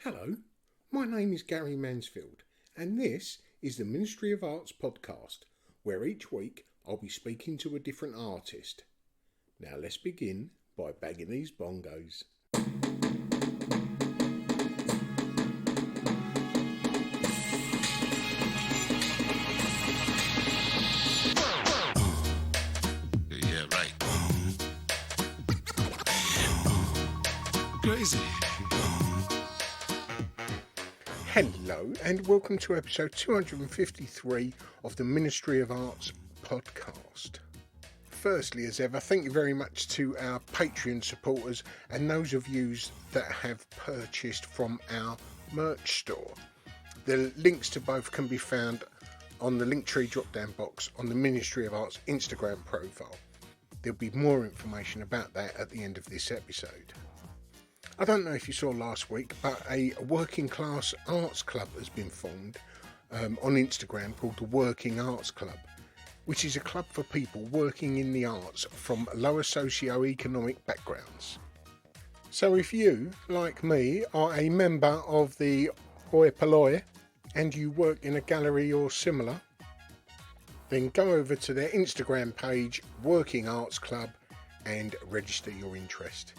Hello, my name is Gary Mansfield, and this is the Ministry of Arts podcast, where each week I'll be speaking to a different artist. Now let's begin by bagging these bongos. Yeah, right. Crazy. Hello, and welcome to episode 253 of the Ministry of Arts podcast. Firstly, as ever, thank you very much to our Patreon supporters and those of you that have purchased from our merch store. The links to both can be found on the Linktree drop-down box on the Ministry of Arts Instagram profile. There'll be more information about that at the end of this episode. I don't know if you saw last week, but a working class arts club has been formed on Instagram called the Working Arts Club, which is a club for people working in the arts from lower socio-economic backgrounds. So if you, like me, are a member of the Hoi Polloi and you work in a gallery or similar, then go over to their Instagram page, Working Arts Club, and register your interest.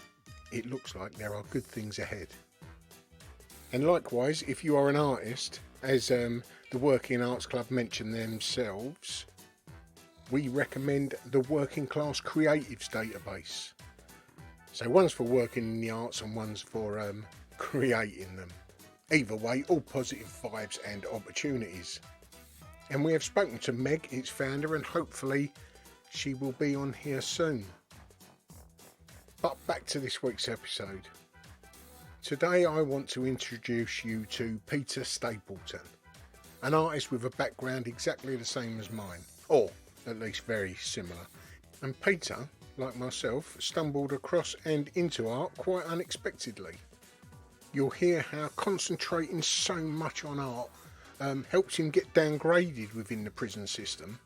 It looks like there are good things ahead. And likewise, if you are an artist, as the Working Arts Club mentioned themselves, we recommend the Working Class Creatives database. So one's for working in the arts and one's for creating them. Either way, all positive vibes and opportunities. And we have spoken to Meg, its founder, and hopefully she will be on here soon. But back to this week's episode. Today I want to introduce you to Peter Stapleton, an artist with a background exactly the same as mine, or at least very similar. And Peter, like myself, stumbled across and into art quite unexpectedly. You'll hear how concentrating so much on art helped him get downgraded within the prison system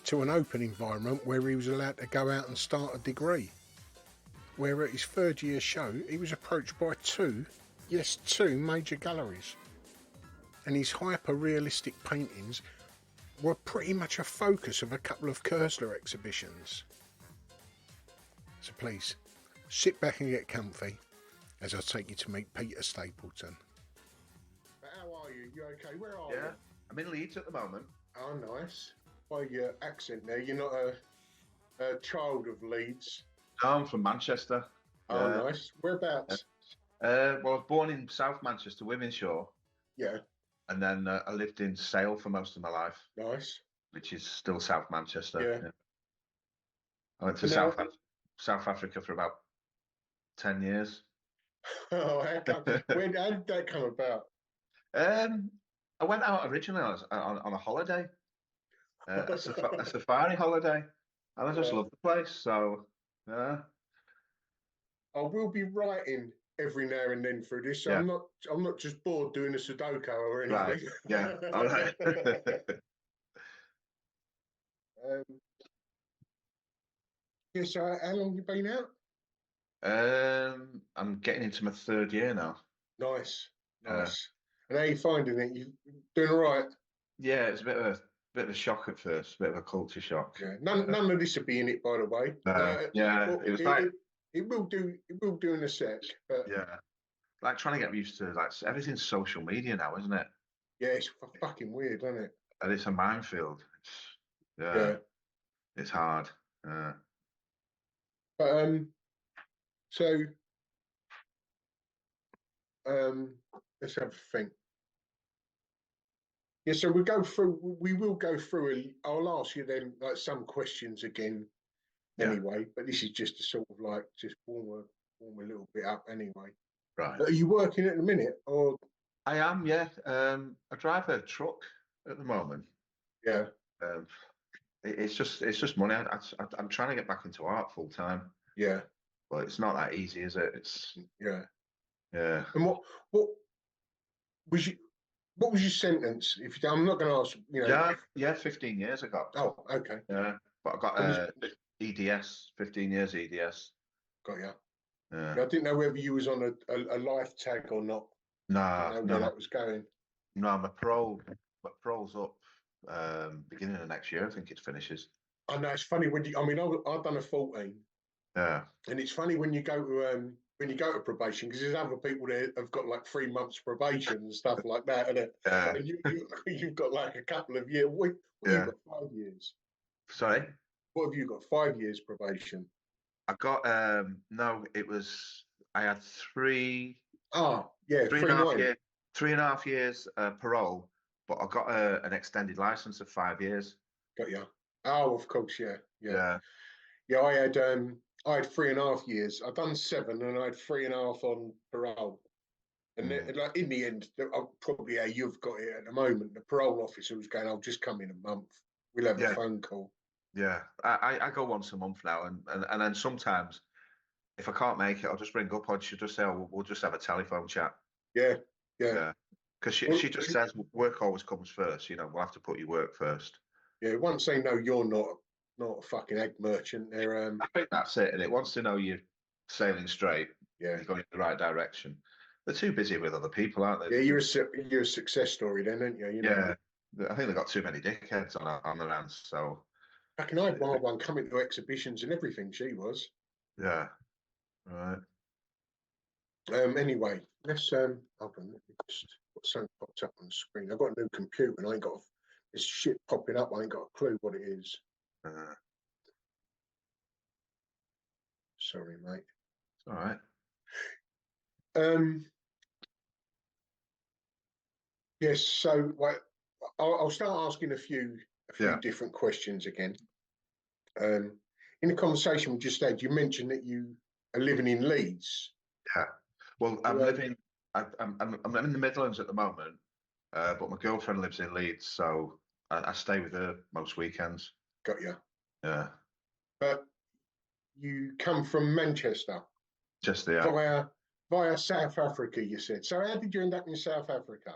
to an open environment where he was allowed to go out and start a degree. Where at his third year show he was approached by two major galleries, and his hyper-realistic paintings were pretty much a focus of a couple of Koestler exhibitions. So please, sit back and get comfy as I take you to meet Peter Stapleton. How are you? You okay? Where are you? Yeah, I'm in Leeds at the moment. Oh, nice. By your accent there, you're not a child of Leeds. No, I'm from Manchester. Oh, nice. Whereabouts? Well, I was born in South Manchester, Wythenshawe, Yeah, and then I lived in Sale for most of my life, nice. which is still South Manchester. Yeah. I went to Now- South Africa for about 10 years. Oh, how did that come about? I went out originally on a holiday, a safari holiday, and I just Yeah. loved the place. So, yeah. I will be writing every now and then through this, so Yeah. I'm not just bored doing a Sudoku or anything. Right. Yeah. All right. Yeah, so how long you been out? I'm getting into my third year now. Nice. And how you finding it? You doing all right? Yeah, it's a bit of a shock at first, a bit of a culture shock. Yeah. None of this will be in it, by the way. Yeah, Well, it was like it will do in a sec. But yeah, like trying to get used to like everything's social media now, isn't it? yeah, it's fucking weird, isn't it? And it's a minefield. Yeah. It's hard. But so let's have a think. Yeah, so we will go through. I'll ask you then like some questions again, anyway. But this is just to sort of like just warm a little bit up, anyway. Right. But are you working at the minute, or? I am, yeah. I drive a truck at the moment. Yeah. It's just money. I'm trying to get back into art full time. Yeah. But it's not that easy, is it? It's Yeah. yeah. And what was you? What was your sentence? If I'm not going to ask, you know. Yeah, 15 years ago. Oh, okay. Yeah, but I got EDS, 15 years EDS. Got ya. Yeah. I didn't know whether you was on a life tag or not. No, know no, where that was going. no. My parole's up beginning of next year. I think it finishes. I know it's funny when you. I mean, I've done a 14, Yeah, and it's funny when you go to probation because there's other people that have got like 3 months probation and stuff like that, yeah, and you've got like a couple of years. What you've yeah. got 5 years. Sorry, What have you got? 5 years probation. I got no. It was I had Ah, yeah, three and three a half nine. year, 3.5 years parole, but I got an extended license of 5 years. Got you. Oh, of course, yeah, yeah, Yeah, yeah. I had 3.5 years. I'd done 7, and I had 3.5 on parole. And mm, like in the end, probably how you've got it at the moment. The parole officer was going, "I'll just come in a month. We'll have a yeah, phone call." yeah. I go once a month now, and then sometimes if I can't make it, I'll just ring up. I should just say, oh, we'll just have a telephone chat. Yeah, yeah. Yeah, because Well, she just says work always comes first. We'll have to put your work first. yeah. Once they know you're not a fucking egg merchant, they're I think that's it. And it wants to know you're sailing straight, yeah, you're going in the right direction. They're too busy with other people, aren't yeah. they? You're a success story, then, aren't you? You know. Yeah, I think they've got too many dickheads on their hands. So Back in I had one coming to exhibitions and everything. She was. yeah, right. Anyway, let's hold on. Let me just got something popped up on the screen. I've got a new computer and I ain't got this shit popping up. I ain't got a clue what it is. Uh, Sorry, mate. it's all right. Um, yes. So, I'll start asking a few Yeah, different questions again. Um, in the conversation we just had, you mentioned that you are living in Leeds. yeah. Well, You, I'm living. I'm in the Midlands at the moment, but my girlfriend lives in Leeds, so I stay with her most weekends. got you, Yeah, but you come from Manchester just yeah. via via South Africa. You said. So, how did you end up in South Africa?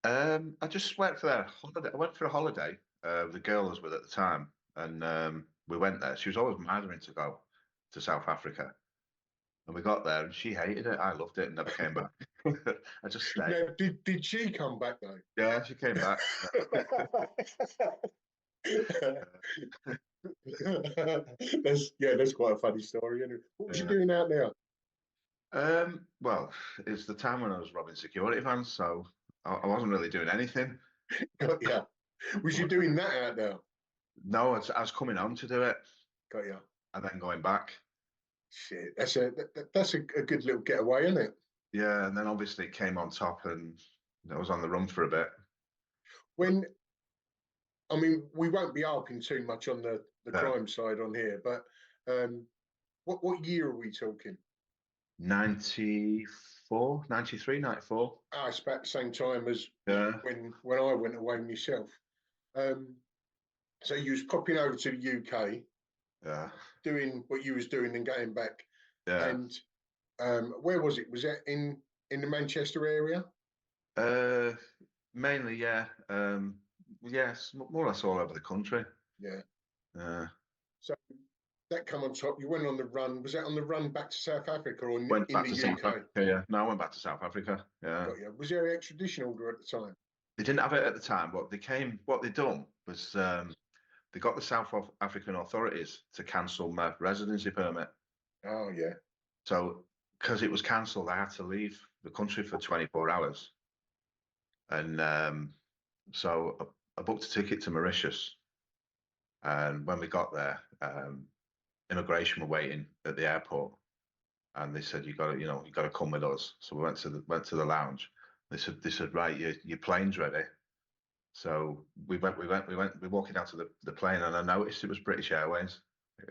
I just went for a holiday. I went for a holiday with the girl I was with at the time, and we went there. She was always mithering to go to South Africa, and we got there, and she hated it. I loved it, and never came back. I just stayed. Now, did she come back though? Yeah, she came back. That's quite a funny story. Anyway. What was you Yeah. doing out there? Well, it's the time when I was robbing security vans, so I wasn't really doing anything. Got ya. Was you doing that out there? No, I was coming home to do it, Got ya. and then going back. Shit, that's a good little getaway, isn't it? Yeah, and then obviously it came on top, and I was on the run for a bit. When I mean, we won't be harping too much on the Yeah. crime side on here, but what year are we talking? 94, 93, 94. It's about the same time as Yeah, when I went away myself. Um, so you was popping over to the UK, yeah, doing what you was doing and getting back. yeah. And where was it? Was that in the Manchester area? Uh, Mainly, yeah. Yes, more or less all over the country. Yeah. Uh, So that come on top. You went on the run. Was that on the run back to South Africa or Went in back the to South UK? Africa. Yeah, no, I went back to South Africa. Yeah, Got you. Was there an extradition order at the time? they didn't have it at the time, but What they done was they got the African authorities to cancel my residency permit. Oh yeah. So because it was cancelled, I had to leave the country for 24 hours, and so I booked a ticket to Mauritius. And when we got there, immigration were waiting at the airport, and they said, you got to come with us. So we went to the lounge. They said, right, your plane's ready. So we walking down to the plane, and I noticed it was British Airways.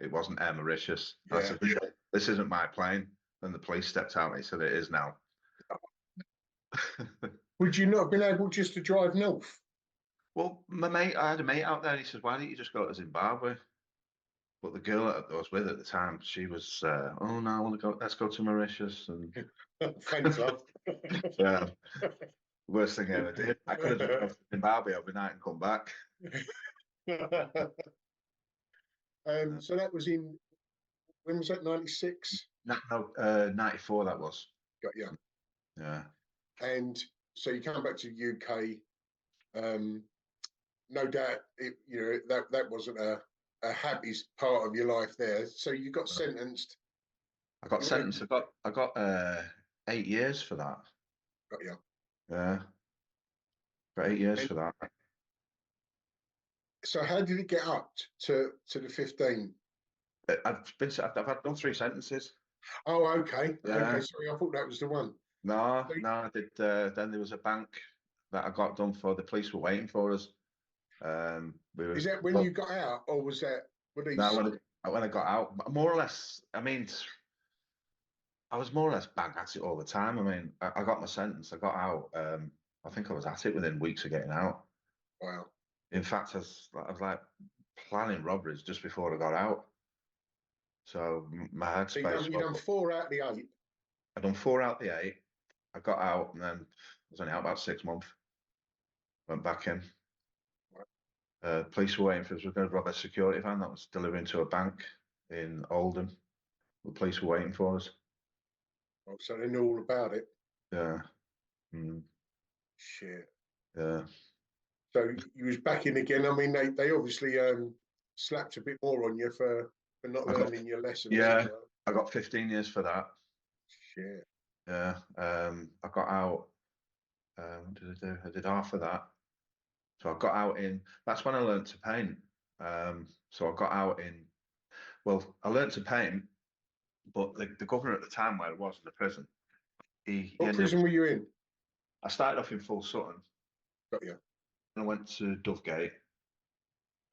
It wasn't Air Mauritius. And I Yeah. said, this isn't my plane. Then the police stepped out and he said, it is now. Would you not have been able just to drive north? Well, I had a mate out there, and he said, why don't you just go to Zimbabwe? But the girl that I was with at the time, she was, oh no, I want to go. Let's go to Mauritius. And Thanks, love. yeah, worst thing I ever did. I could have just gone to Zimbabwe overnight and come back. So that was when was that? 96. No, 94 that was. Got you. Yeah. And so you come back to the UK. No doubt, that wasn't a happy part of your life there. So you got sentenced. I got sentenced. I got 8 years for that. Got you. Yeah, got 8 years And for that. so how did it get up to the 15? I've done 3 sentences. Oh, okay. Yeah. Okay, sorry, I thought that was the one. No, I did. Then there was a bank that I got done for. The police were waiting for us. Is that when you got out, or was that when these? No, when I got out, more or less. I mean, I was more or less bang at it all the time. I mean, I got my sentence. I got out. I think I was at it within weeks of getting out. Wow. In fact, I was like planning robberies just before I got out. So my headspace. So you done 4 out of the 8. I done 4 out of the 8. I got out, and then I was only out about 6 months. Went back in. Police were waiting for us. We were going to rob a security van that was delivering to a bank in Oldham. The police were waiting for us. Oh, so they knew all about it. Yeah. Shit. Yeah. So you was back in again. I mean, they obviously slapped a bit more on you for not learning your lessons. Yeah, I got 15 years for that. Shit. Yeah. I got out. What did I do? I did half of that. So I got out in. That's when I learned to paint. So I got out in. Well, I learned to paint, but the governor at the time where I was in the prison, What prison were you in? I started off in Full Sutton. Got you. And I went to Dovegate,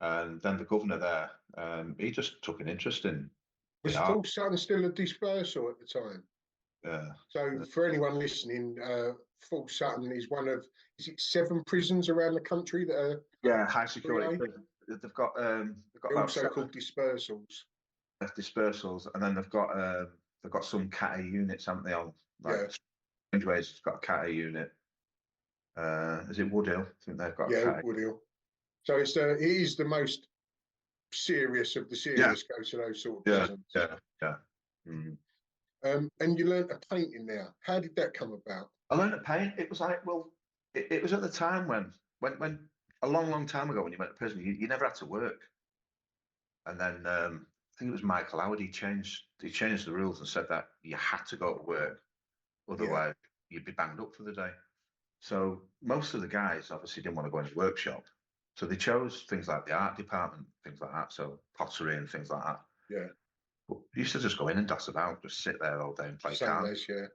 and then the governor there, he just took an interest in Was the art. Full Sutton still a dispersal at the time? Yeah. So for anyone listening, Full Sutton is one of, is it 7 prisons around the country that are high security prison. They've got about also called dispersals. Dispersals, and then they've got some Cat A units, haven't they? On strange ways, it's got a Cat A unit. Is it Woodhill? I think they've got Cat A. Woodhill. So it is the most serious of the serious. Go to those sort of prisons. Yeah. And you learned to paint in there. How did that come about? I learned to paint. It was like, well, it was at the time when a long time ago when you went to prison, you never had to work. And then I think it was Michael Howard. He changed the rules and said that you had to go to work, otherwise you'd be banged up for the day. So most of the guys obviously didn't want to go in the workshop, so they chose things like the art department, things like that, so pottery and things like that. Yeah. But you used to just go in and doss about, just sit there all day and play cards. Yeah,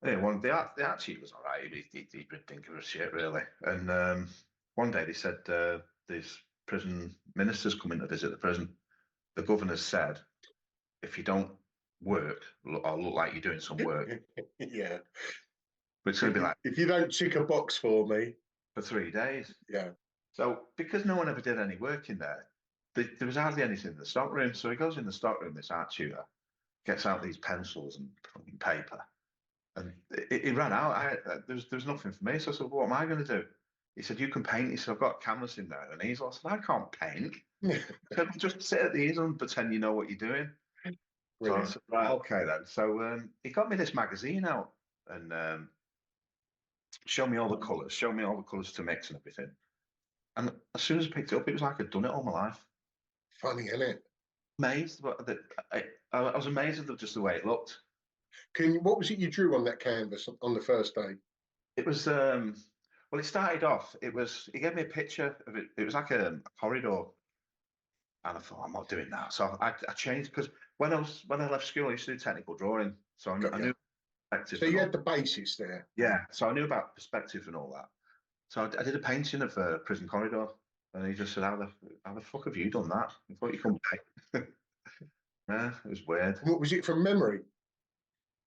the art chief was all right. He didn't think of a shit really. And one day they said these prison ministers coming to visit the prison. The governor said, if you don't work or look like you're doing some work, yeah, but it's going to be like, if you don't tick a box for me for 3 days. Yeah. So because no one ever did any work in there, there was hardly anything in the stockroom. So he goes in the stockroom, this art tutor, gets out these pencils and paper, and he ran out. There was nothing for me. So I said, what am I going to do? He said, you can paint. He said, I've got canvas in there and an easel. I said, I can't paint. He said, just sit at the easel and pretend you know what you're doing. Brilliant. So I said, right, okay then. So he got me this magazine out and showed me all the colours, to mix and everything. And as soon as I picked it up, it was like I'd done it all my life. Funny, isn't it? Amazed, but I was amazed at just the way it looked. What was it you drew on that canvas on the first day? It was well, it started off. He gave me a picture of it. It was like a corridor, and I thought, I'm not doing that. So I changed, because when I left school, I used to do technical drawing, so I knew perspective. So you had the basis there. Yeah, so I knew about perspective and all that. So I did a painting of a prison corridor, and he just said, "How the fuck have you done that? I thought you couldn't paint." Yeah, it was weird. What was it, from memory?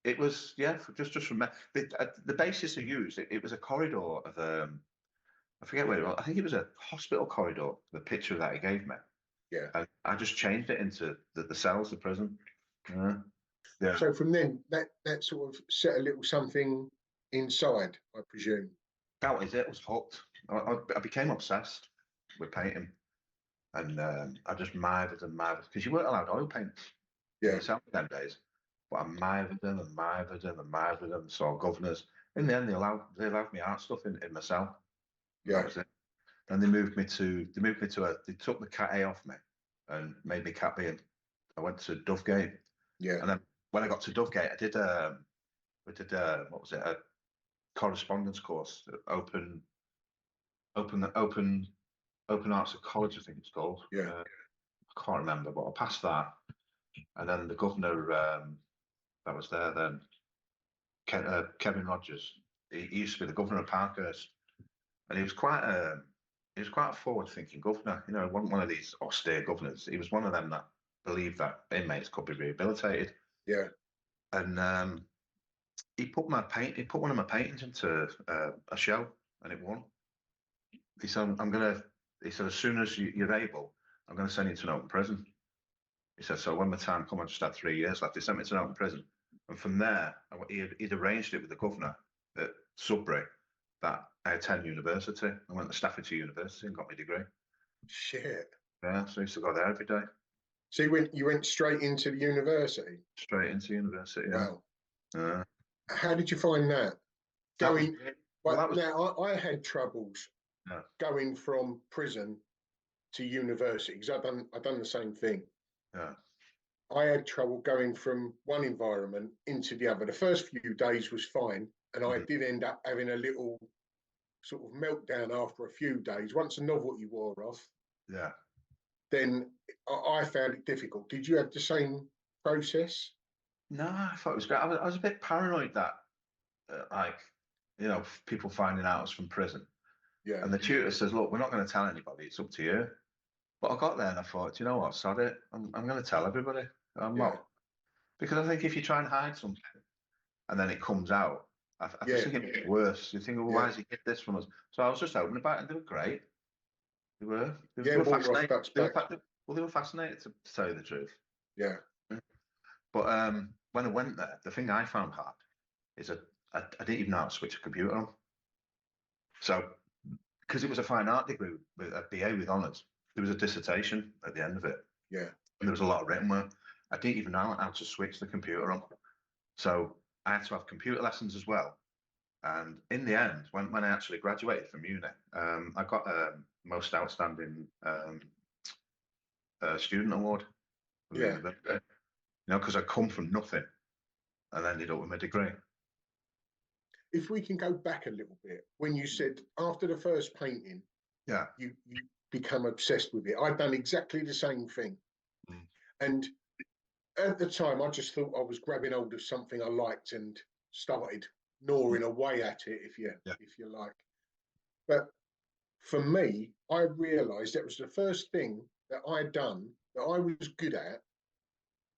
It was, just from the basis I used. It was a corridor of I forget where it was. I think it was a hospital corridor. The picture that he gave me. Yeah. And I just changed it into the cells, the prison. Yeah. So from then, that sort of set a little something inside, I presume. That was it. I was hooked. I became obsessed with painting, and I just mired because you weren't allowed oil paint. Yeah. Them days, but I mired them. Saw governors. in the end, they allowed me art stuff in my cell. Yeah. That was it. Then they took the Cat A off me and made me Cat B. And I went to Dovegate, Yeah. and then when I got to Dovegate, we did what was it, a correspondence course, open arts at college, I think it's called. Yeah. I can't remember, but I passed that, and then the governor that was there then, Kevin Rogers. He used to be the governor of Parkhurst, and he was quite a forward-thinking governor. You know, wasn't one of these austere governors. He was one of them that believed that inmates could be rehabilitated. Yeah. And he put one of my paintings into a show, and it won. He said, He said, as soon as you're able, I'm going to send you to an open prison. He said, so when my time come, I just had 3 years left. He sent me to an open prison, and from there, he'd arranged it with the governor at Sudbury that I attend university. I went to Staffordshire University and got my degree. Shit. Yeah, so I used to go there every day. So you went straight into the university? Straight into university. Yeah. Wow. How did you find that? Going, now I had troubles going from prison to university because I done the same thing. Yeah. I had trouble going from one environment into the other. The first few days was fine, and I did end up having a little sort of meltdown after a few days. Once the novelty wore off, Yeah. then I found it difficult. Did you have the same process? No, I thought it was great. I was a bit paranoid that, like, you know, people finding out I was from prison. Yeah. And the tutor says, look, we're not going to tell anybody. It's up to you. But I got there and I thought, you know what, sod it. I'm going to tell everybody. I'm not. Because I think if you try and hide something and then it comes out, I just think it makes it worse. You think, well, why has he hid this from us? So I was just open about it, and they were great. They were. They were fascinated. They were fascinated, to tell you the truth. Yeah. But when I went there, the thing I found hard is I didn't even know how to switch a computer on. So, because it was a fine art degree with a BA with honours, there was a dissertation at the end of it. Yeah. And there was a lot of written work. I didn't even know how to switch the computer on. So I had to have computer lessons as well. And in the end, when I actually graduated from uni, I got a most outstanding student award from the university. You know, because I come from nothing and ended up with my degree. If we can go back a little bit, when you said after the first painting, you become obsessed with it. I'd done exactly the same thing. And at the time, I just thought I was grabbing hold of something I liked and started gnawing away at it, if you like. But for me, I realised that was the first thing that I'd done that I was good at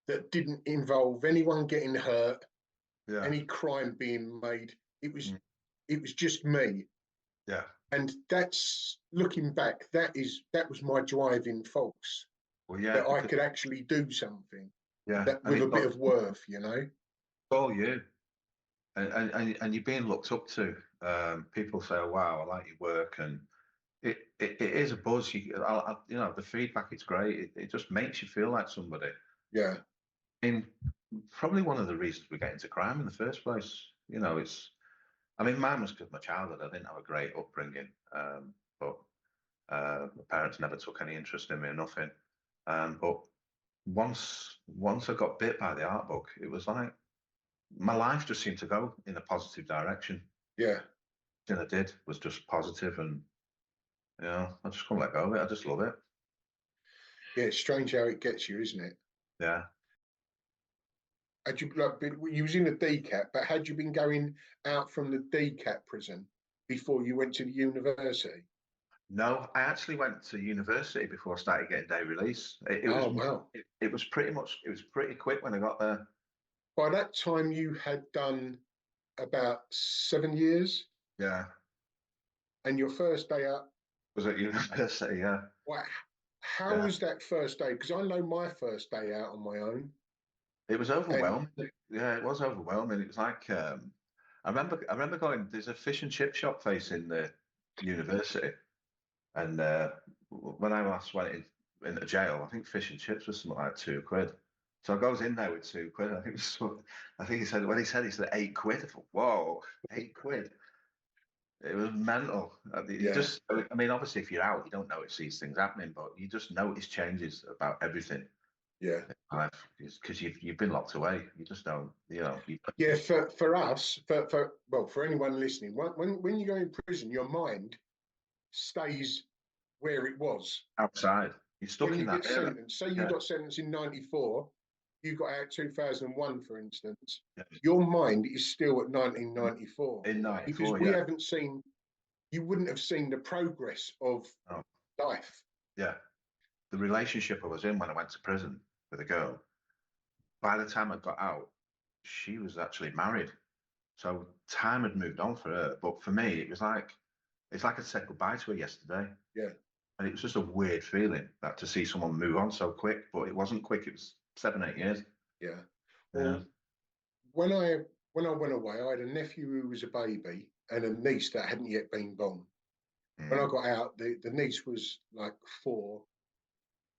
that didn't involve anyone getting hurt, any crime being made. It was just me. Yeah. And that's, looking back, that was my driving force. Well, yeah, that I could actually do something. Yeah. That with a bit of worth, you know. Oh, you. And you're being looked up to. People say, oh, wow, I like your work, and it is a buzz. You know, the feedback, it's great. It just makes you feel like somebody. Yeah. And probably one of the reasons we get into crime in the first place. You know, I mean, mine was because my childhood, I didn't have a great upbringing, but my parents never took any interest in me or nothing. But once I got bit by the art bug, it was like my life just seemed to go in a positive direction. Yeah. Everything I did was just positive, and you know, I just couldn't let go of it. I just love it. Yeah, it's strange how it gets you, isn't it? Yeah. Had you you was in the DCAT, but had you been going out from the DCAT prison before you went to the university? No, I actually went to university before I started getting day release. It was pretty quick when I got there. By that time, you had done about 7 years. Yeah. And your first day out was at university. Yeah. Wow. How was that first day? Because I know my first day out on my own. It was overwhelming. Yeah, it was overwhelming. It was like I remember going. There's a fish and chip shop facing the university, and when I last went into jail, I think fish and chips was something like £2, So I goes in there with £2. I think I think he said when he said £8. I thought, whoa, £8. It was mental. You Yeah, just, I mean, obviously, if you're out, you don't notice these things happening, but you just notice changes about everything yeah, in life because you've been locked away. You just don't, you know. yeah. For us, for anyone listening, when you go in prison, your mind stays where it was. Outside, you're stuck When in you that get era. sentenced, say you Yeah, got sentenced in '94, you got out 2001, for instance, yeah. your mind is still at 1994 In because '94, we yeah. haven't seen, you wouldn't have seen the progress of Oh, life. yeah. The relationship I was in when I went to prison with a girl, by the time I got out, she was actually married. So time had moved on for her. But for me, it's like I said goodbye to her yesterday. Yeah, And it was just a weird feeling that to see someone move on so quick, but it wasn't quick. It was 7, 8 years. yeah. Yeah. Well, when I when I went away, I had a nephew who was a baby and a niece that hadn't yet been born. When I Mm. got out, the niece was like 4,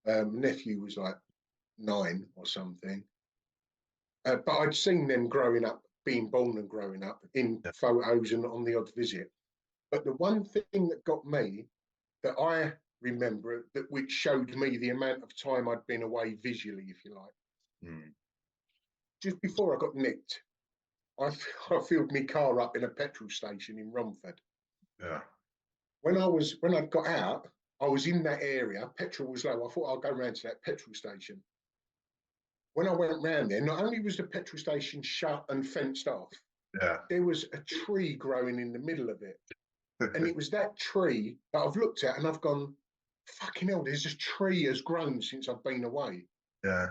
nephew was like 9 or something. But I'd seen them growing up, being born and growing up in Yeah. photos and on the odd visit. But the one thing that got me, that I remember, that which showed me the amount of time I'd been away visually, if you like, Mm. just before I got nicked, I, I filled my car up in a petrol station in Romford. Yeah. When I got out, I was in that area. Petrol was low. I thought I'll go round to that petrol station. When I went round there, not only was the petrol station shut and fenced off, Yeah. there was a tree growing in the middle of it. And it was that tree that I've looked at and I've gone, fucking hell, there's a tree has grown since I've been away. Yeah.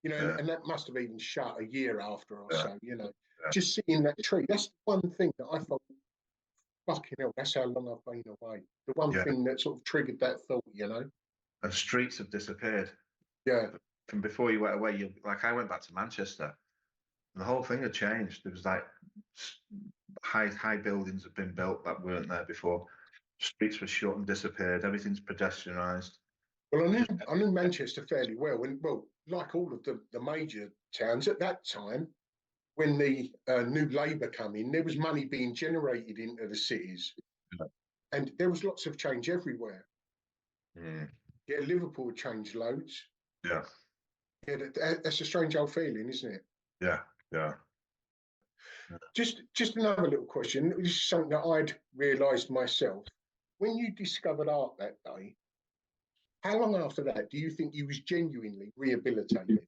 You know, Yeah. and that must have even shut a year after or Yeah. so, you know. Yeah. Just seeing that tree, that's the one thing that I thought, fucking hell, that's how long I've been away. The one Yeah. thing that sort of triggered that thought, you know. And streets have disappeared. Yeah, From before you went away, like I went back to Manchester, and the whole thing had changed. There was like high buildings had been built that weren't there before. Streets were shut and disappeared. Everything's pedestrianised. well, Just I knew Manchester fairly well, and well, like all of the major towns at that time, when the new Labour come in, there was money being generated into the cities, and there was lots of change everywhere. mm, Yeah, Liverpool changed loads. yeah, Yeah, that's a strange old feeling, isn't it? yeah, yeah. Just another little question. This is something that I'd realised myself. When you discovered art that day, how long after that do you think you was genuinely rehabilitated?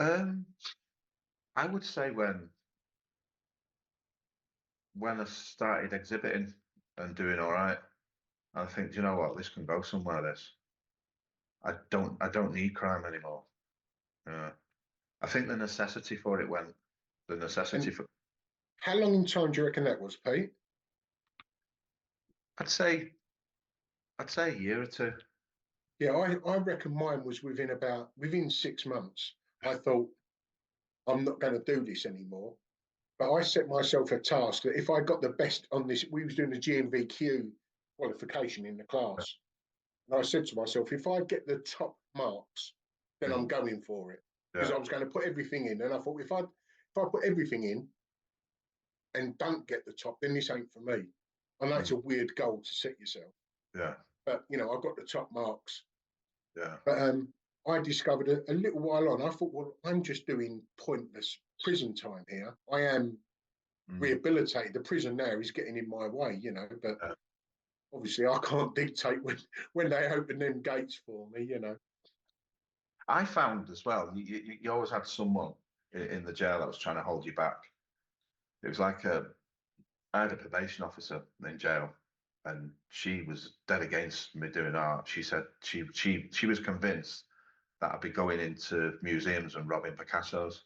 Um, I would say when I started exhibiting and doing all right, I think, do you know what, this can go somewhere. This I don't need crime anymore. Yeah. I think the necessity for it went. The necessity And for how long in time do you reckon that was, Pete? I'd say a year or two. Yeah, I reckon mine was within 6 months. I thought I'm not going to do this anymore. But I set myself a task that if I got the best on this, we was doing the GMVQ qualification in the class. And I said to myself, if I get the top marks, then I'm Mm, going for it. Because yeah, I was going to put everything in. And I thought if I put everything in and don't get the top, then this ain't for me. I know it's mm, a weird goal to set yourself. yeah, But you know, I got the top marks. yeah, But I discovered a little while on, I thought, well, I'm just doing pointless prison time here. I am mm, rehabilitated. The prison now is getting in my way, you know, but yeah. obviously I can't dictate when they open them gates for me, you know. I found as well. You always had someone in the jail that was trying to hold you back. It was like I had a probation officer in jail, and she was dead against me doing art. She said she was convinced that I'd be going into museums and robbing Picassos,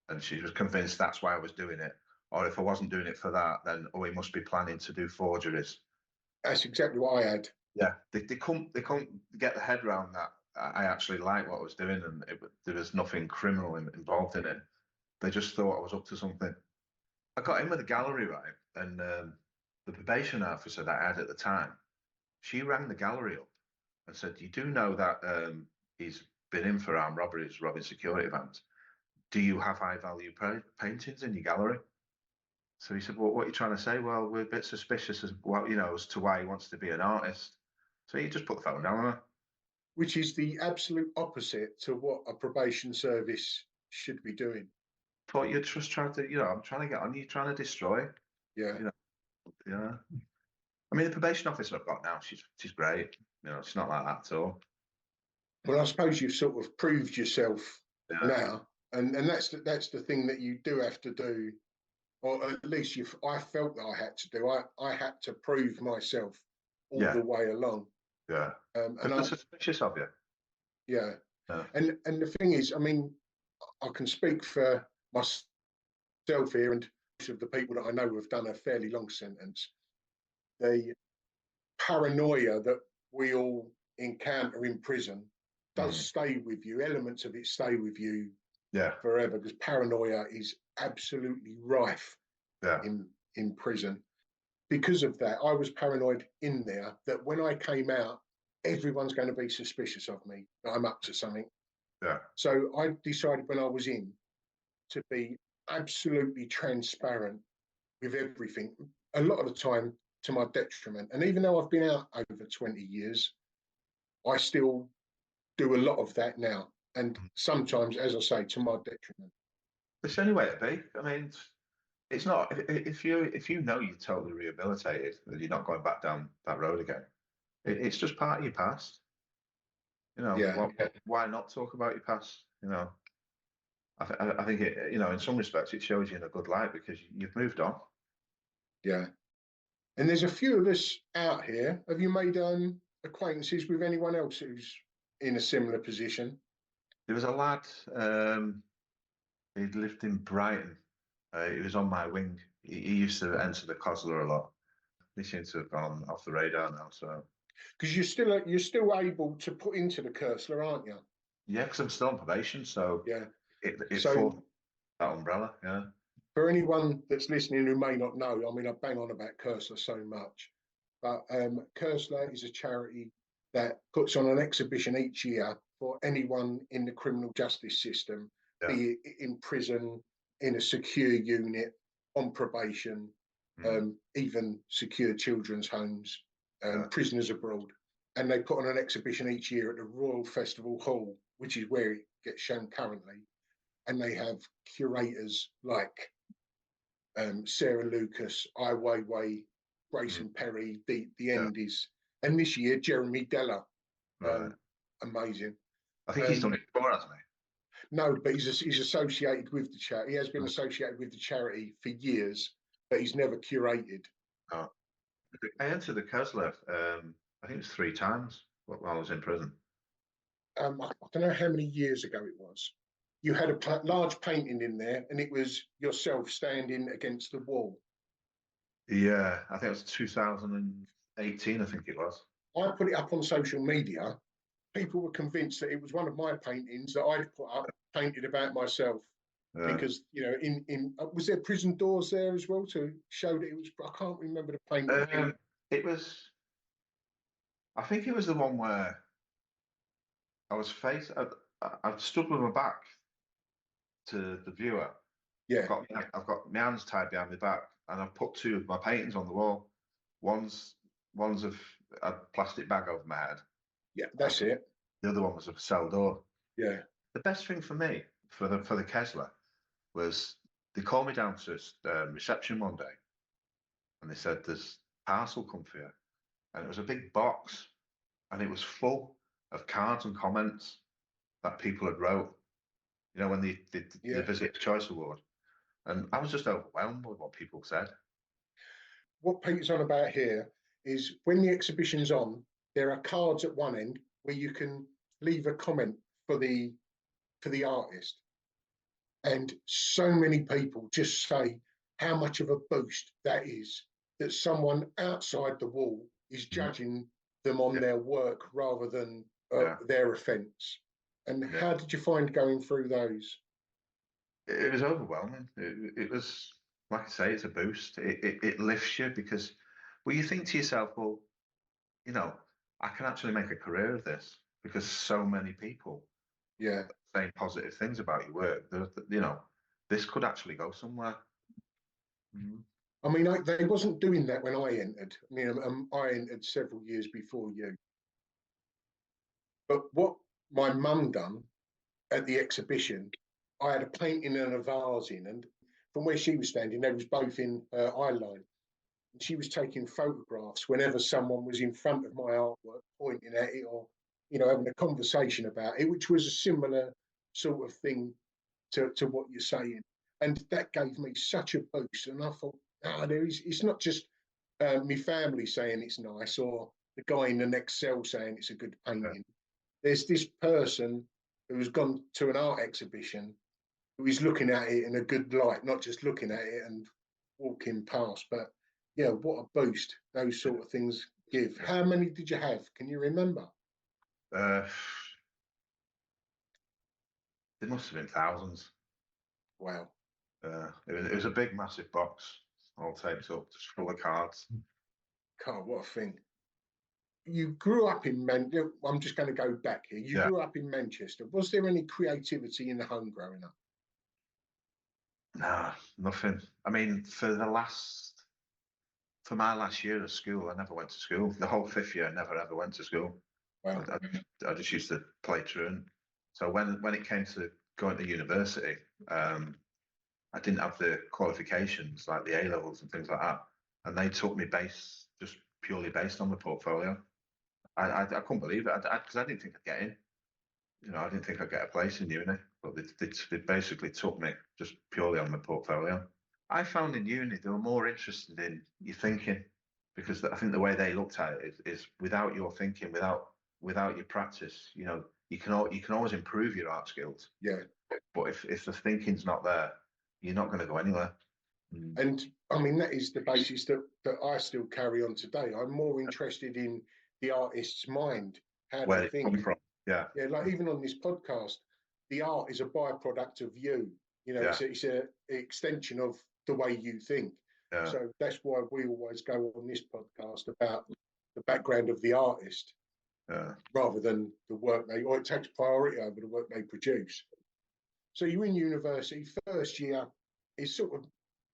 and she was convinced that's why I was doing it. Or if I wasn't doing it for that, then he must be planning to do forgeries. That's exactly what I had. Yeah, they couldn't get the head around that I actually liked what I was doing, and there was nothing criminal involved in it. They just thought I was up to something. I got in with the gallery, right, and the probation officer that I had at the time, she rang the gallery up and said, "You do know that he's been in for armed robberies, robbing security vans. Do you have high value paintings in your gallery? So he said, well, what are you trying to say? Well, we're a bit suspicious as well, as to why he wants to be an artist. So he just put the phone down on her. Which is the absolute opposite to what a probation service should be doing. Thought you're just trying to, I'm trying to get on you, trying to destroy. Yeah. Yeah. I mean, the probation officer I've got now, she's great. She's not like that at all. Well, I suppose you've sort of proved yourself Yeah. now, and that's the thing that you do have to do, or at least I felt that I had to do. I had to prove myself all the way along. Yeah. And they're suspicious of you. Yeah. Yeah. And the thing is, I mean, I can speak for myself here and most of the people that I know who have done a fairly long sentence. The paranoia that we all encounter in prison does stay with you. Elements of it stay with you forever, because paranoia is absolutely rife in prison. Because of that, I was paranoid in there that when I came out, everyone's going to be suspicious of me, that I'm up to something. Yeah. So I decided when I was in to be absolutely transparent with everything, a lot of the time to my detriment. And even though I've been out over 20 years, I still do a lot of that now. And sometimes, as I say, to my detriment. It's the only way to be. I mean, it's not, if you know you're totally rehabilitated, that you're not going back down that road again, it's just part of your past. Why not talk about your past? I think it, in some respects, it shows you in a good light because you've moved on. Yeah. And there's a few of us out here. Have you made acquaintances with anyone else who's in a similar position? There was a lad, he lived in Brighton. He was on my wing. He used to enter the Cosler a lot. He seems to have gone off the radar now. So, because you're still able to put into the Cursler, aren't you? Yeah, because I'm still on probation. So yeah, it so falls that umbrella. Yeah. For anyone that's listening who may not know, I mean, I bang on about Cursler so much, but Cursler is a charity that puts on an exhibition each year for anyone in the criminal justice system, be it in prison, in a secure unit, on probation, even secure children's homes, prisoners abroad. And they put on an exhibition each year at the Royal Festival Hall, which is where it gets shown currently. And they have curators like Sarah Lucas, Ai Weiwei, Grayson Perry, the Endies, and this year Jeremy Deller. Amazing. I think he's done it before, hasn't he? No, but he's associated with the charity. He has been associated with the charity for years, but he's never curated. Oh. I entered the Kesler, I think it was 3 times while I was in prison. I don't know how many years ago it was. You had a large painting in there, and it was yourself standing against the wall. Yeah, I think it was 2018, I think it was. I put it up on social media. People were convinced that it was one of my paintings that I'd put up, painted about myself. Because, was there prison doors there as well to show that it was, I can't remember the painting. It was, I think it was the one where I was I stood with my back to the viewer. Yeah. I've got my hands tied behind my back, and I've put 2 of my paintings on the wall. One's of a plastic bag over my head. Yeah, that's it. The other one was of a cell door. Yeah. The best thing for me for the Kesler was they called me down to reception one day, and they said there's parcel come for you, and it was a big box, and it was full of cards and comments that people had wrote. When they did the Visitor's Choice Award. And I was just overwhelmed with what people said. What Peter's on about here is when the exhibition's on, there are cards at one end where you can leave a comment for the artist. And so many people just say how much of a boost that is, that someone outside the wall is judging them on their work rather than their offence. And how did you find going through those? It was overwhelming. It was, like I say, it's a boost. It lifts you because, you think to yourself, well, I can actually make a career of this because so many people Yeah. saying positive things about your work. You know, this could actually go somewhere. I mean, they wasn't doing that when I entered. I mean, I entered several years before you. But what my mum done at the exhibition, I had a painting and a vase in, and from where she was standing, they was both in eye line. And she was taking photographs whenever someone was in front of my artwork, pointing at it or, having a conversation about it, which was a similar sort of thing to what you're saying. And that gave me such a boost. And I thought, it's not just my family saying it's nice or the guy in the next cell saying it's a good painting. There's this person who's gone to an art exhibition who is looking at it in a good light, not just looking at it and walking past. But yeah, what a boost those sort of things give. How many did you have? Can you remember? There must have been thousands. Wow. It was a big, massive box, all taped up, just full of cards. God, what a thing. You grew up in Manchester. I'm just going to go back here. You grew up in Manchester. Was there any creativity in the home growing up? Nah, nothing. I mean, for my last year of school, I never went to school. The whole 5th year, I never ever went to school. Wow. I just used to play truant. So when it came to going to university, I didn't have the qualifications like the A levels and things like that, and they took me just purely based on the portfolio. I couldn't believe it because I didn't think I'd get in. I didn't think I'd get a place in uni, but they basically took me just purely on the portfolio. I found in uni they were more interested in your thinking, because I think the way they looked at it is without your thinking, without your practice, you can always improve your art skills. Yeah. But if the thinking's not there, you're not going to go anywhere. And I mean, that is the basis that I still carry on today. I'm more interested in the artist's mind, how Where they it think. come from. Yeah. Yeah, like even on this podcast, the art is a byproduct of you. Yeah. It's a extension of the way you think. Yeah. So that's why we always go on this podcast about the background of the artist, rather than the work or it takes priority over the work they produce. So you're in university, first year is sort of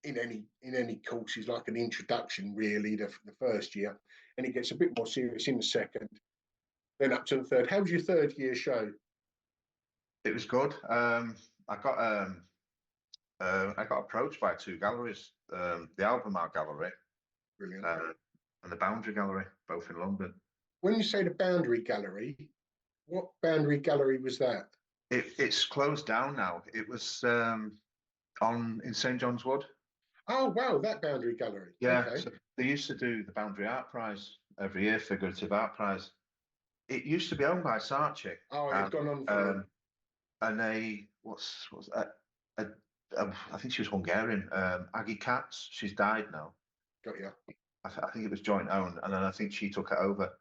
in any course is like an introduction, really, the first year, and it gets a bit more serious in the second, then up to the third. How was your third year show? It was good. I got approached by 2 galleries, the Album Art Gallery, Brilliant. and the Boundary Gallery, both in London. When you say the Boundary Gallery, what Boundary Gallery was that? It's closed down now. It was in St John's Wood. Oh wow, that Boundary Gallery. Yeah, okay. So they used to do the Boundary Art Prize every year, figurative art prize. It used to be owned by Saatchi. Oh, it had gone on for and what's I think she was Hungarian. Aggie Katz, she's died now. Got you. I think it was joint owned, and then I think she took it over.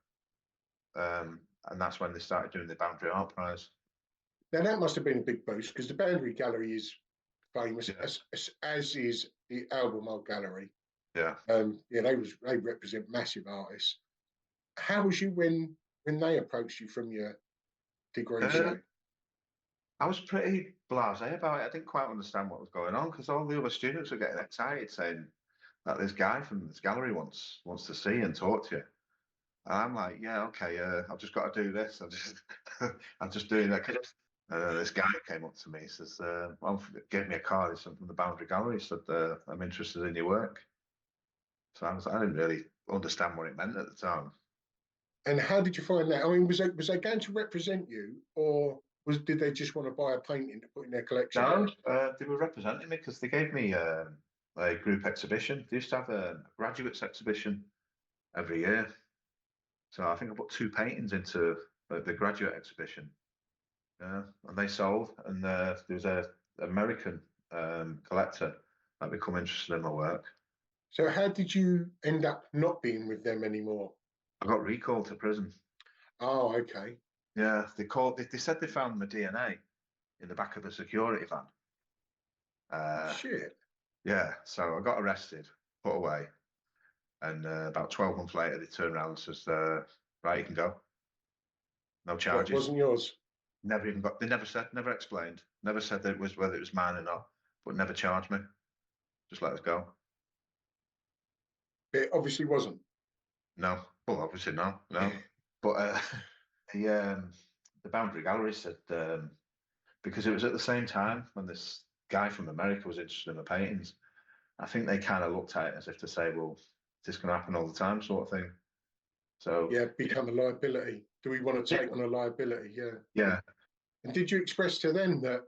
And that's when they started doing the Boundary Art Prize. Now that must have been a big boost, because the Boundary Gallery is famous, as is the Album Art Gallery. Yeah. They represent massive artists. How was you when they approached you from your degree show? I was pretty blasé about it. I didn't quite understand what was going on, because all the other students were getting excited, saying that this guy from this gallery wants to see and talk to you. And I'm like, yeah, okay, I've just got to do this. I'm just doing that. This guy came up to me, says, gave me a card. He's from the Boundary Gallery. He said, I'm interested in your work. So I didn't really understand what it meant at the time. And how did you find that? I mean, was they going to represent you, or did they just want to buy a painting to put in their collection? No, they were representing me because they gave me a group exhibition. They used to have a graduates exhibition every year. So I think I put 2 paintings into the graduate exhibition. Yeah, and they sold. And there was an American collector that became interested in my work. So how did you end up not being with them anymore? I got recalled to prison. Oh, okay. Yeah, they said they found my DNA in the back of a security van. Shit. Yeah, so I got arrested, put away, and about 12 months later, they turned around and says, right, you can go. No charges. Well, it wasn't yours. Never even got. They never said. Never explained. Never said that it was whether it was mine or not. But never charged me. Just let us go. It obviously wasn't. No. Well, obviously no. No. But the the Boundary Gallery said because it was at the same time when this guy from America was interested in the paintings. I think they kind of looked at it as if to say, "Well, is this going to happen all the time?" sort of thing. So Yeah, become a liability. Do we want to yeah, take on a liability? Yeah. yeah. And did you express to them that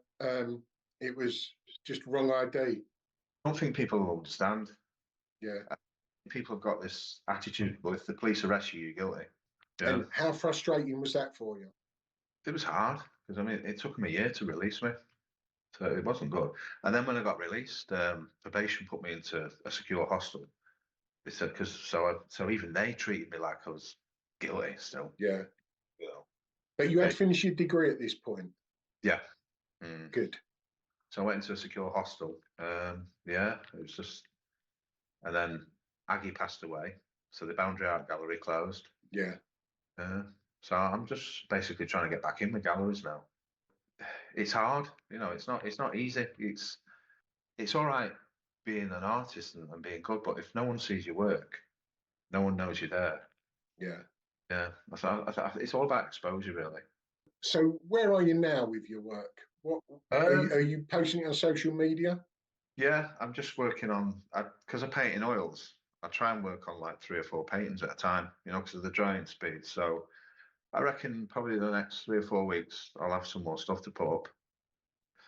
it was just wrong ID? I don't think people will understand. Yeah. People have got this attitude, well, if the police arrest you, you're guilty. Yeah. And how frustrating was that for you? It was hard because I mean, it took them a year to release me. So it wasn't good. And then when I got released, probation put me into a secure hostel. They said, because so even they treated me like I was guilty still, Yeah. you know. But you had They, finished your degree at this point. yeah. Mm. Good. So I went into a secure hostel. Yeah, it was just, and then Aggie passed away. So the Boundary Art Gallery closed. Yeah. Uh, so I'm just basically trying to get back in the galleries now. It's hard, you know. It's not easy. It's all right being an artist and being good, but if no one sees your work, no one knows you're there. Yeah. Yeah, it's all about exposure, really. So where are you now with your work? What Um, are you posting it on social media? yeah, I'm just working on because I paint in oils. I try and work on like 3 or 4 paintings at a time, you know, because of the drying speed. So I reckon probably the next 3 or 4 weeks I'll have some more stuff to put up.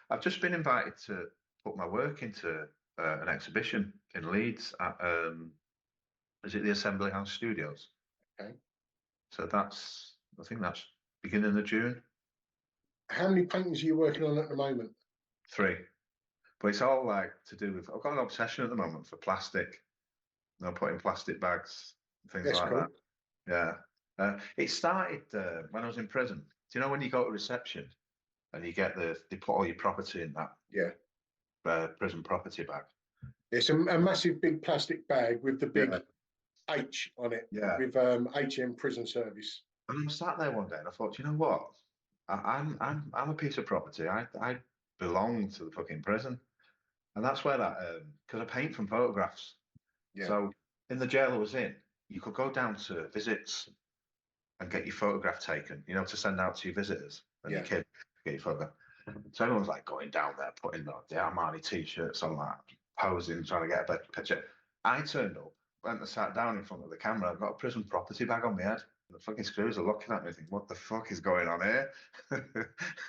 I've just been invited to put my work into an exhibition in Leeds at is it the Assembly House Studios? Okay. So I think that's beginning of June. How many paintings are you working on at the moment? 3. But it's all like to do with, I've got an obsession at the moment for plastic, you know, putting plastic bags, things That's like that. cool. Yeah. It started when I was in prison. Do you know when you go to reception and you get they put all your property in that Yeah. prison property bag? It's a massive big plastic bag with the Yeah. big H on it Yeah. with HM Prison Service. And I sat there one day and I thought, you know what? I'm a piece of property. I belong to the fucking prison. And that's where that because I paint from photographs. Yeah. So in the jail I was in, you could go down to visits and get your photograph taken, you know, to send out to your visitors and your Yeah. kids, get your photograph. So everyone's like going down there, putting the Armani t-shirts on, that, posing, trying to get a better picture. I turned up, went and sat down in front of the camera. I've got a prison property bag on my head. The fucking screws are looking at me, thinking, "What the fuck is going on here?"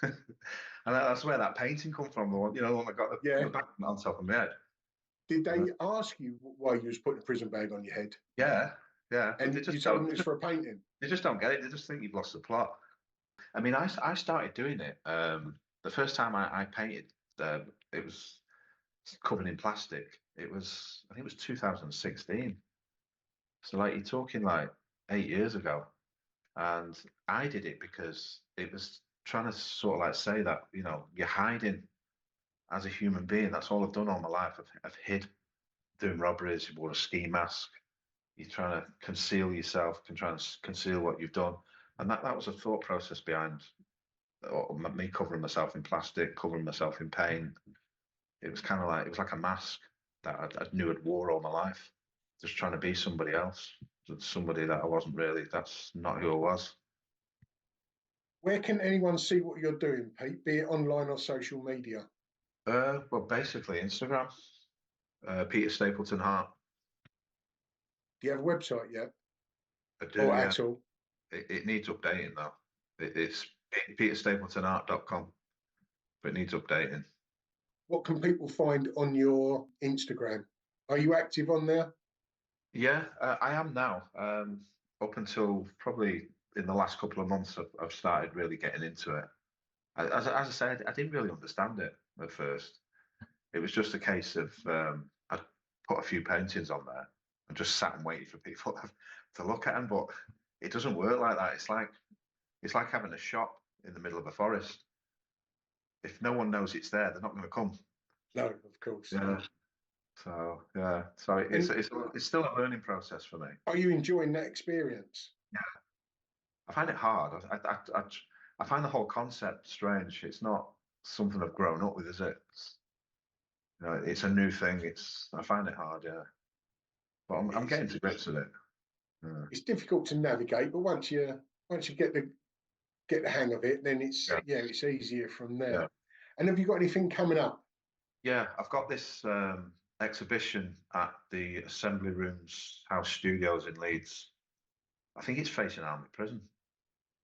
And that's where that painting come from. The one, you know, the one that got Yeah. the bag on top of my head. Did they ask you why you was putting a prison bag on your head? Yeah, yeah. But And they you just told don't. them it's for a painting. They just don't get it. They just think you've lost the plot. I mean, I started doing it. The first time I painted, it was covered in plastic. I think it was 2016. So like you're talking like 8 years ago. And I did it because it was trying to sort of like say that, you know, you're hiding as a human being. That's all I've done all my life. I've hid doing robberies, you wore a ski mask. You're trying to conceal yourself, can try and conceal what you've done. And that was a thought process behind me covering myself in plastic, covering myself in paint. It was kind of like, it was like a mask that I knew I'd wore all my life, just trying to be somebody else, somebody that I wasn't really. That's not who I was. Where can anyone see what you're doing, Pete, be it online or social media? Well, basically Instagram, Peter Stapleton Hart. Do you have a website yet? I do, Or yeah. at all? It needs updating though. It's peterstapletonart.com, but it needs updating. What can people find on your Instagram? Are you active on there? Yeah, I am now. Up until probably in the last couple of months, I've started really getting into it. As I said, I didn't really understand it at first. It was just a case of I'd put a few paintings on there and just sat and waited for people to look at them. But it doesn't work like that. It's like having a shop in the middle of a forest. If no one knows it's there, they're not going to come. No, of course. Yeah. So yeah. So And it's still a learning process for me. are you enjoying that experience? I find it hard. I find the whole concept strange. It's not something I've grown up with, is it? It's a new thing. I find it hard, yeah. But I'm getting to grips with it. Yeah. It's difficult to navigate, but once you get the hang of it, then it's it's easier from there. Yeah. And have you got anything coming up? Yeah, I've got this exhibition at the Assembly Rooms House Studios in Leeds. I think it's facing Army Prison.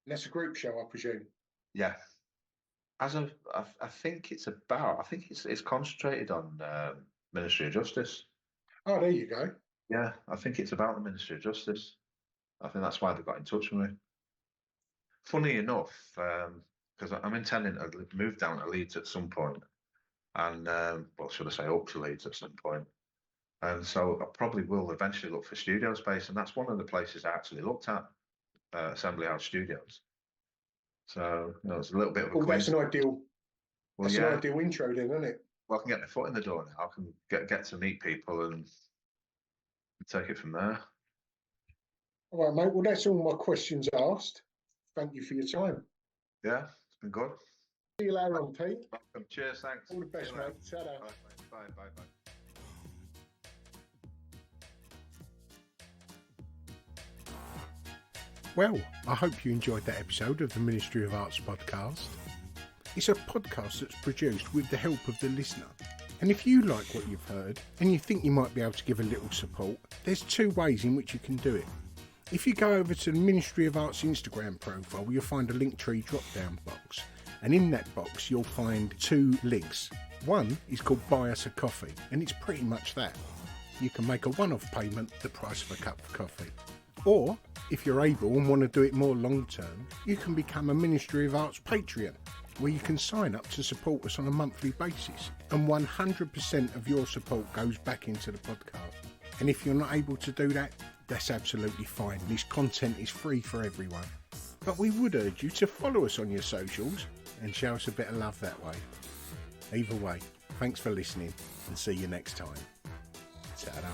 And that's a group show, I presume. Yeah. I think it's concentrated on Ministry of Justice. Oh, there you go. Yeah, I think it's about the Ministry of Justice. I think that's why they got in touch with me. Funny enough, because I'm intending to move down to Leeds at some point, and well, should I say up to Leeds at some point. And so I probably will eventually look for studio space, and that's one of the places I actually looked at, Assembly House Studios. So it's a little bit of a that's an ideal. Well, that's an ideal intro, then, isn't it? Well, I can get my foot in the door now. I can get to meet people and take it from there. All right, mate. Well, that's all my questions asked. Thank you for your time. Yeah, it's been good. See you later on, Pete. Welcome. Cheers, thanks. All the best, mate. Ta-da. Bye. Well, I hope you enjoyed that episode of the Ministry of Arts podcast. It's a podcast that's produced with the help of the listener. And if you like what you've heard and you think you might be able to give a little support, there's two ways in which you can do it. If you go over to the Ministry of Arts Instagram profile, you'll find a Linktree drop-down box. And in that box, you'll find two links. One is called Buy Us a Coffee, and it's pretty much that. You can make a one-off payment, the price of a cup of coffee. Or, if you're able and want to do it more long-term, you can become a Ministry of Arts Patreon, where you can sign up to support us on a monthly basis. And 100% of your support goes back into the podcast. And if you're not able to do that, that's absolutely fine. This content is free for everyone. But we would urge you to follow us on your socials and show us a bit of love that way. Either way, thanks for listening and see you next time. Ta-da.